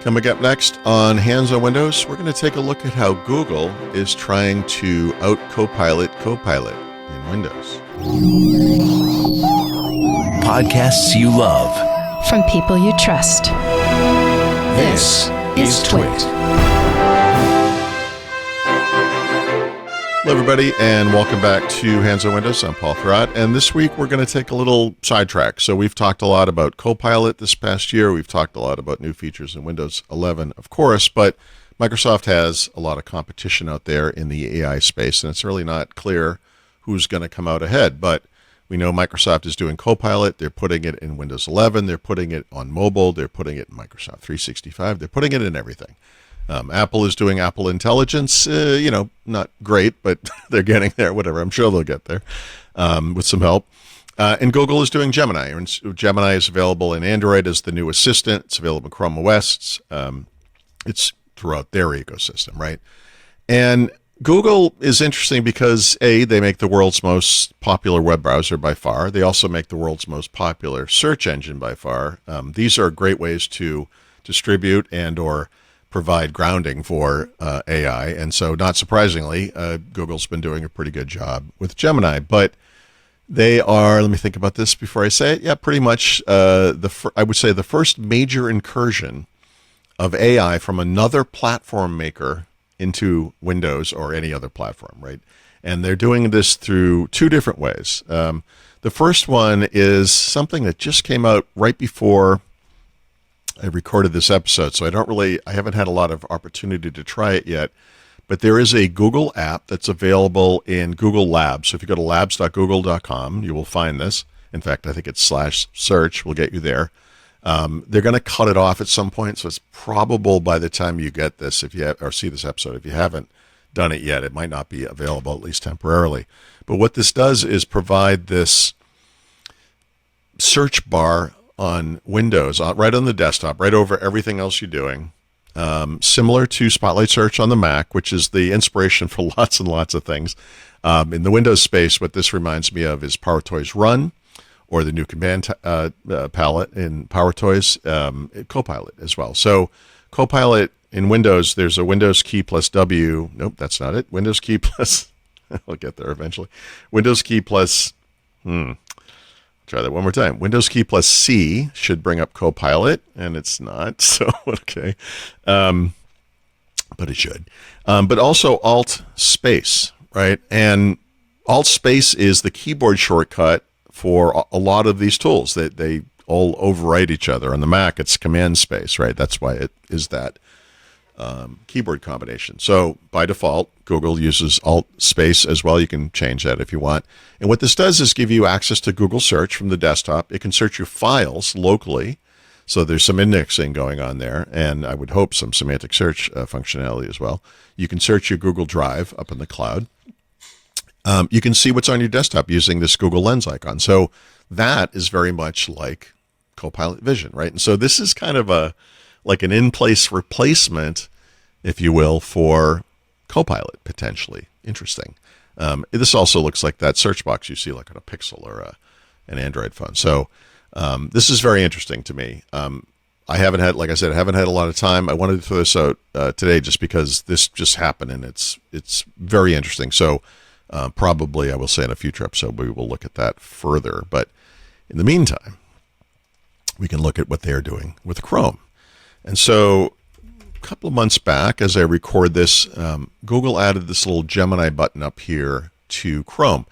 Coming up next on Hands on Windows, we're going to take a look at how Google is trying to out-Copilot Copilot in Windows. Podcasts you love. From people you trust. This is TWiT. Hello, everybody, and welcome back to Hands on Windows. I'm Paul Thurrott, and this week we're going to take a little sidetrack. So we've talked a lot about Copilot this past year. We've talked a lot about new features in Windows 11, of course, but Microsoft has a lot of competition out there in the AI space, and it's really not clear who's going to come out ahead. But we know Microsoft is doing Copilot. They're putting it in Windows 11. They're putting it on mobile. They're putting it in Microsoft 365. They're putting it in everything. Apple is doing Apple Intelligence, not great, but they're getting there, whatever. I'm sure they'll get there with some help. And Google is doing Gemini. And Gemini is available in Android as the new assistant. It's available in Chrome OS. It's throughout their ecosystem, right? And Google is interesting because, A, they make the world's most popular web browser by far. They also make the world's most popular search engine by far. These are great ways to distribute and or provide grounding for AI. And so, not surprisingly, Google's been doing a pretty good job with Gemini. But they are, let me think about this before I say it. Yeah, pretty much, I would say the first major incursion of AI from another platform maker into Windows or any other platform, right? And they're doing this through two different ways. The first one is something that just came out right before I recorded this episode, so I haven't had a lot of opportunity to try it yet, but there is a Google app that's available in Google Labs. So if you go to labs.google.com, you will find this. In fact, I think it's /search will get you there. They're going to cut it off at some point, so it's probable by the time you get this, if you have, or see this episode, if you haven't done it yet, it might not be available, at least temporarily. But what this does is provide this search bar on Windows, right on the desktop, right over everything else you're doing, similar to Spotlight Search on the Mac, which is the inspiration for lots and lots of things. In the Windows space, what this reminds me of is PowerToys Run, or the new command palette in PowerToys, Copilot as well. So Copilot in Windows, there's a Windows key plus W. Nope, that's not it. Windows key plus, I'll get there eventually. Windows key plus, try that one more time. Windows key plus C should bring up Copilot, and it's not, so okay. But it should. But also Alt Space, right? And Alt Space is the keyboard shortcut for a lot of these tools. They all overwrite each other. On the Mac, it's Command Space, right? That's why it is that keyboard combination. So by default, Google uses Alt Space as well. You can change that if you want. And what this does is give you access to Google Search from the desktop. It can search your files locally. So there's some indexing going on there, and I would hope some semantic search functionality as well. You can search your Google Drive up in the cloud. You can see what's on your desktop using this Google Lens icon. So that is very much like Copilot Vision, right? And so this is kind of like an in-place replacement, if you will, for Copilot, potentially. Interesting. This also looks like that search box you see like on a Pixel or an Android phone. So this is very interesting to me. I haven't had, like I said, I haven't had a lot of time. I wanted to throw this out today just because this just happened, and it's very interesting. So probably, I will say in a future episode, we will look at that further. But in the meantime, we can look at what they're doing with Chrome. And so a couple of months back, as I record this, Google added this little Gemini button up here to Chrome.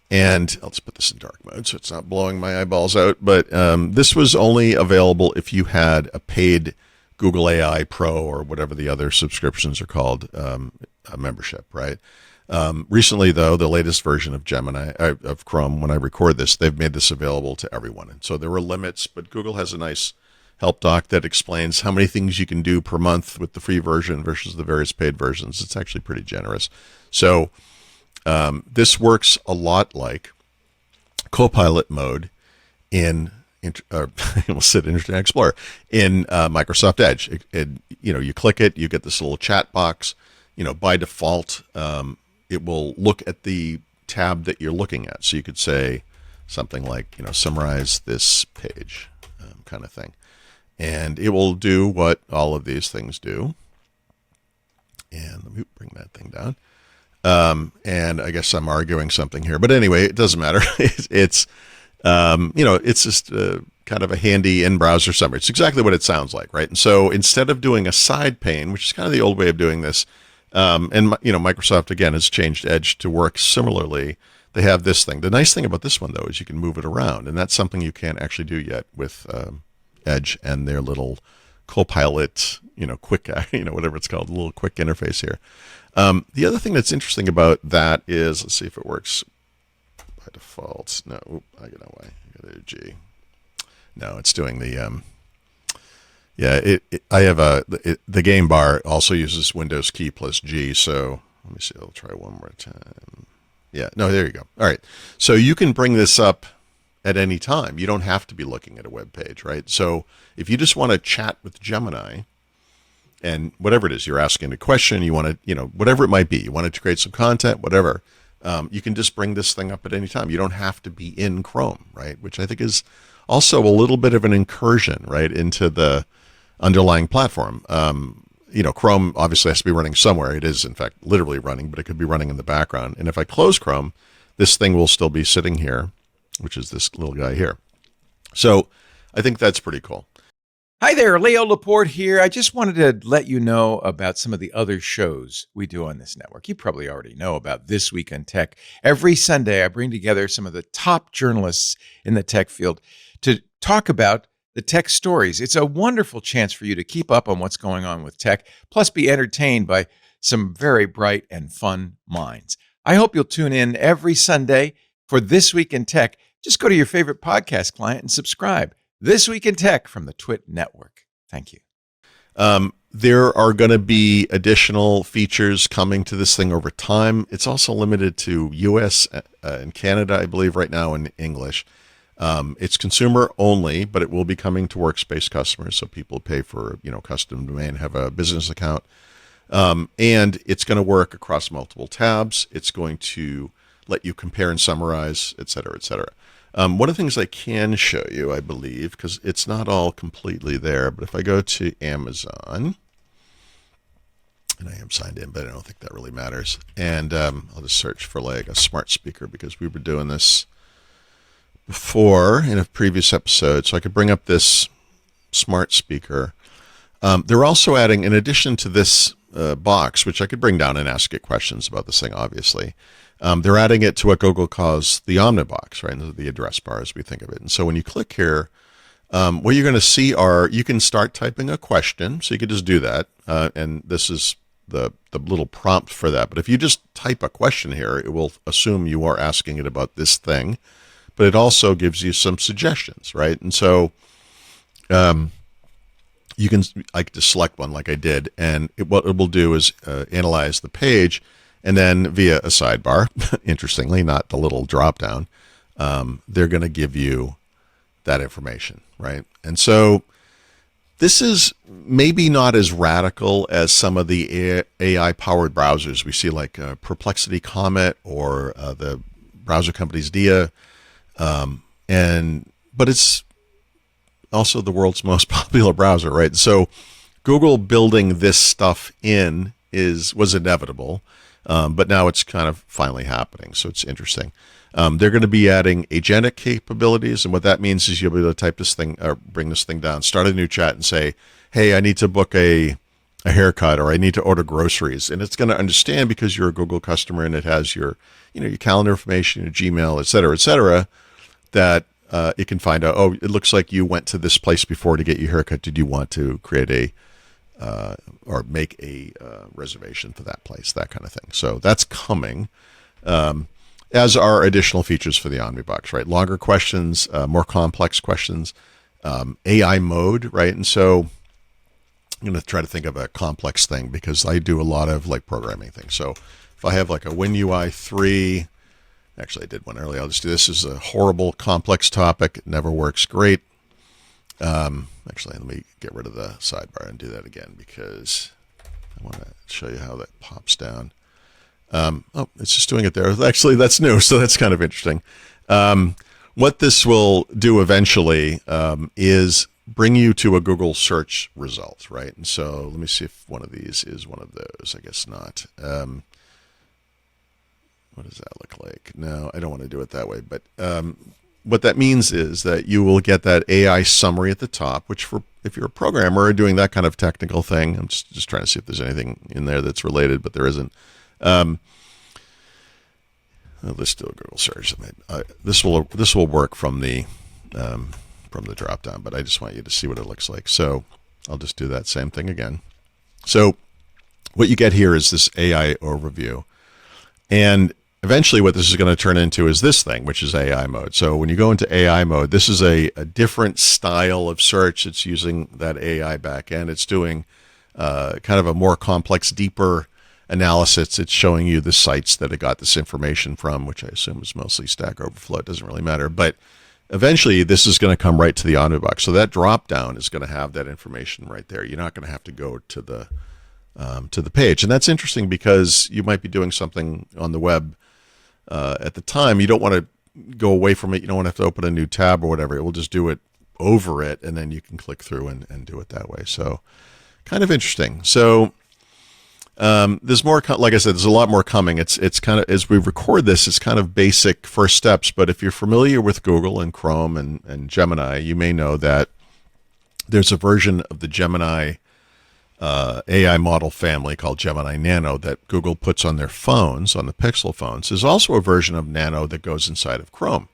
And I'll just put this in dark mode so it's not blowing my eyeballs out. But this was only available if you had a paid Google AI Pro or whatever the other subscriptions are called, a membership, right? Recently, though, the latest version of Gemini, of Chrome, when I record this, they've made this available to everyone. And so there were limits, but Google has a nice help doc that explains how many things you can do per month with the free version versus the various paid versions. It's actually pretty generous. So this works a lot like Copilot mode in Internet Explorer in Microsoft Edge. You click it, you get this little chat box. By default, it will look at the tab that you're looking at. So you could say something like, summarize this page, kind of thing. and it will do what all of these things do. And let me bring that thing down. And I guess I'm arguing something here, but anyway, it doesn't matter. It's it's just kind of a handy in-browser summary. It's exactly what it sounds like, right? And so instead of doing a side pane, which is kind of the old way of doing this, and Microsoft again has changed Edge to work similarly. They have this thing. The nice thing about this one though is you can move it around, and that's something you can't actually do yet with Edge and their little Copilot, quick, whatever it's called, a little quick interface here. The other thing that's interesting about that is, let's see if it works by default. No, I got no way. I got a G. No, it's doing the. I have the game bar also uses Windows key plus G. So let me see. I'll try one more time. Yeah. No, there you go. All right. So you can bring this up at any time. You don't have to be looking at a web page, right? So if you just want to chat with Gemini, and whatever it is, you're asking a question, you want to, whatever it might be, you want to create some content, whatever, you can just bring this thing up at any time. You don't have to be in Chrome, right? Which I think is also a little bit of an incursion, right, into the underlying platform. Chrome obviously has to be running somewhere. It is, in fact, literally running, but it could be running in the background. And if I close Chrome, this thing will still be sitting here, which is this little guy here. So I think that's pretty cool. Hi there, Leo Laporte here. I just wanted to let you know about some of the other shows we do on this network. You probably already know about This Week in Tech. Every Sunday, I bring together some of the top journalists in the tech field to talk about the tech stories. It's a wonderful chance for you to keep up on what's going on with tech, plus be entertained by some very bright and fun minds. I hope you'll tune in every Sunday for This Week in Tech. Just go to your favorite podcast client and subscribe. This Week in Tech from the TWiT network. Thank you. There are going to be additional features coming to this thing over time. It's also limited to US and Canada, I believe, right now in English. It's consumer only, but it will be coming to workspace customers. So people pay for, custom domain, have a business account. And it's going to work across multiple tabs. It's going to let you compare and summarize, et cetera, et cetera. One of the things I can show you, I believe, because it's not all completely there, but if I go to Amazon, and I am signed in, but I don't think that really matters. And I'll just search for like a smart speaker because we were doing this before in a previous episode. So I could bring up this smart speaker. They're also adding, in addition to this box, which I could bring down and ask it questions about this thing, obviously. They're adding it to what Google calls the Omnibox, right? The address bar as we think of it. And so when you click here, what you're going to see are, you can start typing a question. So you could just do that. And this is the little prompt for that. But if you just type a question here, it will assume you are asking it about this thing. But it also gives you some suggestions, right? And so I could just select one like I did. And what it will do is analyze the page. And then via a sidebar, interestingly, not the little drop down, they're going to give you that information, right? And so this is maybe not as radical as some of the AI-powered browsers we see, like Perplexity Comet or the browser company's Dia, but it's also the world's most popular browser, right? So Google building this stuff in was inevitable. But now it's kind of finally happening, so it's interesting. They're going to be adding agentic capabilities, and what that means is you'll be able to type this thing or bring this thing down, start a new chat, and say, "Hey, I need to book a haircut, or I need to order groceries," and it's going to understand because you're a Google customer and it has your calendar information, your Gmail, et cetera, that it can find out. Oh, it looks like you went to this place before to get your haircut. Did you want to create or make a reservation for that place, that kind of thing. So that's coming, as are additional features for the Omnibox, right? Longer questions, more complex questions, AI mode, right? And so I'm going to try to think of a complex thing because I do a lot of like programming things. So if I have like a WinUI 3, actually I did one earlier, I'll just do this. This is a horrible complex topic. It never works great. Actually, let me get rid of the sidebar and do that again because I want to show you how that pops down. It's just doing it there. Actually, that's new, so that's kind of interesting. What this will do eventually is bring you to a Google search result, right? And so let me see if one of these is one of those. I guess not. What does that look like? No, I don't want to do it that way. But what that means is that you will get that AI summary at the top, which if you're a programmer or doing that kind of technical thing, I'm just trying to see if there's anything in there that's related, but there isn't. Let's do a Google search. This will work from the drop down, but I just want you to see what it looks like. So I'll just do that same thing again. So what you get here is this AI overview, and eventually what this is going to turn into is this thing, which is AI mode. So when you go into AI mode, this is a different style of search. It's using that AI backend. It's doing kind of a more complex, deeper analysis. It's showing you the sites that it got this information from, which I assume is mostly Stack Overflow. It doesn't really matter. But eventually this is going to come right to the audio box. So that drop down is going to have that information right there. You're not going to have to go to the page. And that's interesting because you might be doing something on the web at the time. You don't want to go away from it. You don't want to have to open a new tab or whatever. It will just do it over it, and then you can click through and do it that way. So kind of interesting. So there's more, like I said, there's a lot more coming. It's kind of, as we record this, it's kind of basic first steps. But if you're familiar with Google and Chrome and Gemini, you may know that there's a version of the Gemini AI model family called Gemini Nano that Google puts on their phones, on the Pixel phones. There's also a version of Nano that goes inside of Chrome.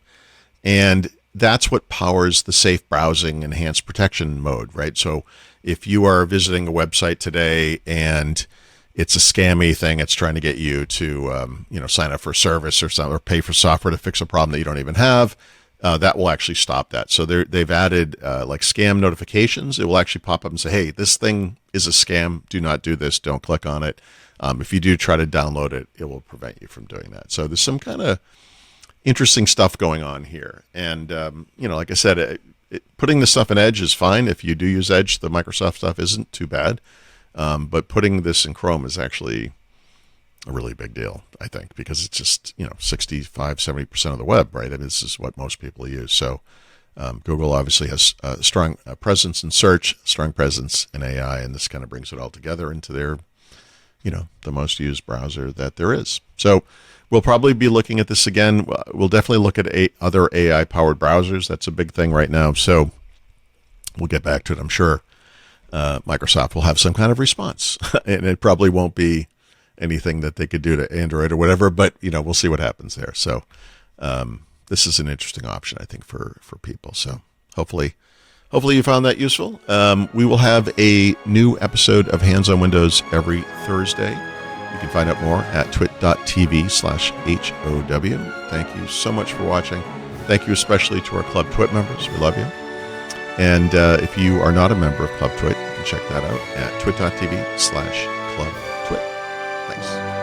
And that's what powers the safe browsing enhanced protection mode, right? So if you are visiting a website today and it's a scammy thing, it's trying to get you to sign up for a service or something, or pay for software to fix a problem that you don't even have, that will actually stop that. So they've added like scam notifications. It will actually pop up and say, hey, this thing is a scam. Do not do this. Don't click on it. If you do try to download it, it will prevent you from doing that. So there's some kind of interesting stuff going on here. And, like I said, putting this stuff in Edge is fine. If you do use Edge, the Microsoft stuff isn't too bad. But putting this in Chrome is actually a really big deal, I think, because it's just, 65, 70% of the web, right? And this is what most people use. So Google obviously has a strong presence in search, strong presence in AI, and this kind of brings it all together into their, the most used browser that there is. So we'll probably be looking at this again. We'll definitely look at other AI-powered browsers. That's a big thing right now. So we'll get back to it, I'm sure. Microsoft will have some kind of response, and it probably won't be anything that they could do to Android or whatever, but we'll see what happens there. So this is an interesting option, I think, for people. So hopefully you found that useful. We will have a new episode of Hands on Windows every Thursday. You can find out more at twit.tv/HOW. Thank you so much for watching. Thank you especially to our Club Twit members. We love you. And if you are not a member of Club Twit, you can check that out at twit.tv/clubtwit. Thanks.